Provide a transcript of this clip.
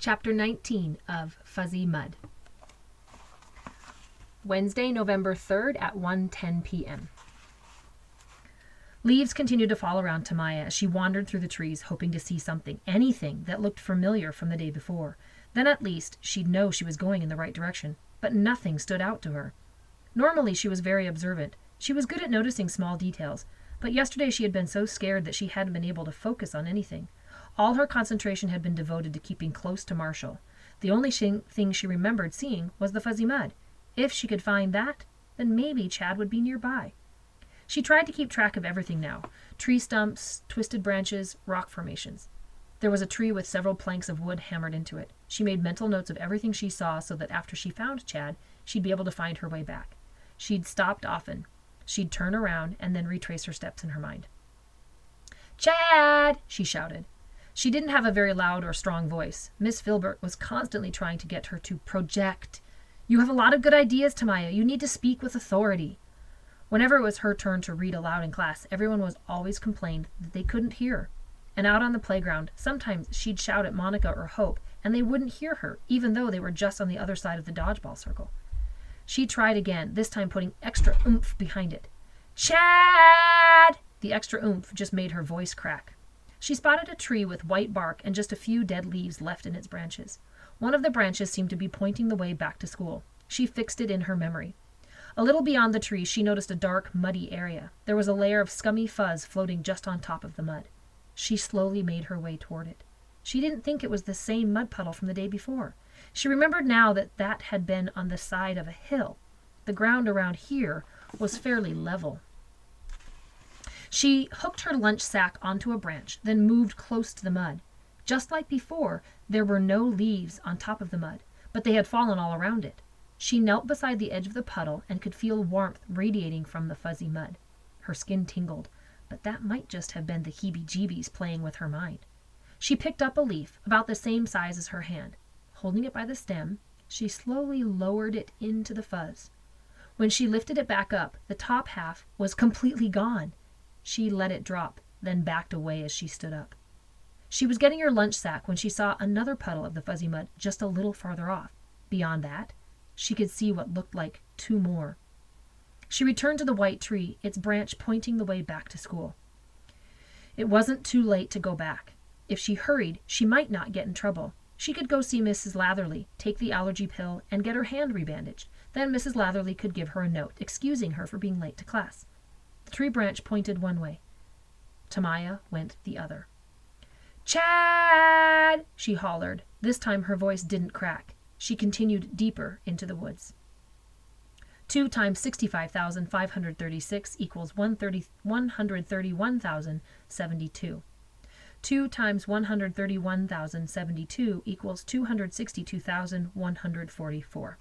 Chapter 19 of Fuzzy Mud. Wednesday, November 3rd at 1:10 p.m. Leaves continued to fall around Tamaya as she wandered through the trees, hoping to see something, anything that looked familiar from the day before. Then at least she'd know she was going in the right direction, but nothing stood out to her. Normally she was very observant. She was good at noticing small details, but yesterday she had been so scared that she hadn't been able to focus on anything. All her concentration had been devoted to keeping close to Marshall. The only thing she remembered seeing was the fuzzy mud. If she could find that, then maybe Chad would be nearby. She tried to keep track of everything now. Tree stumps, twisted branches, rock formations. There was a tree with several planks of wood hammered into it. She made mental notes of everything she saw so that after she found Chad, she'd be able to find her way back. She'd stopped often. She'd turn around and then retrace her steps in her mind. "Chad!" she shouted. She didn't have a very loud or strong voice. Miss Filbert was constantly trying to get her to project. "You have a lot of good ideas, Tamaya. You need to speak with authority." Whenever it was her turn to read aloud in class, everyone was always complained that they couldn't hear. And out on the playground, sometimes she'd shout at Monica or Hope, and they wouldn't hear her, even though they were just on the other side of the dodgeball circle. She tried again, this time putting extra oomph behind it. "Chad!" The extra oomph just made her voice crack. She spotted a tree with white bark and just a few dead leaves left in its branches. One of the branches seemed to be pointing the way back to school. She fixed it in her memory. A little beyond the tree, she noticed a dark, muddy area. There was a layer of scummy fuzz floating just on top of the mud. She slowly made her way toward it. She didn't think it was the same mud puddle from the day before. She remembered now that that had been on the side of a hill. The ground around here was fairly level. She hooked her lunch sack onto a branch, then moved close to the mud. Just like before, there were no leaves on top of the mud, but they had fallen all around it. She knelt beside the edge of the puddle and could feel warmth radiating from the fuzzy mud. Her skin tingled, but that might just have been the heebie-jeebies playing with her mind. She picked up a leaf, about the same size as her hand. Holding it by the stem, she slowly lowered it into the fuzz. When she lifted it back up, the top half was completely gone. She let it drop, then backed away as she stood up. She was getting her lunch sack when she saw another puddle of the fuzzy mud just a little farther off. Beyond that, she could see what looked like two more. She returned to the white tree, its branch pointing the way back to school. It wasn't too late to go back. If she hurried, she might not get in trouble. She could go see Mrs. Latherley, take the allergy pill, and get her hand rebandaged. Then Mrs. Latherley could give her a note excusing her for being late to class. The tree branch pointed one way. Tamaya went the other. "Chad!" she hollered. This time her voice didn't crack. She continued deeper into the woods. 2 times 65,536 equals 131,072. 2 times 131,072 equals 262,144.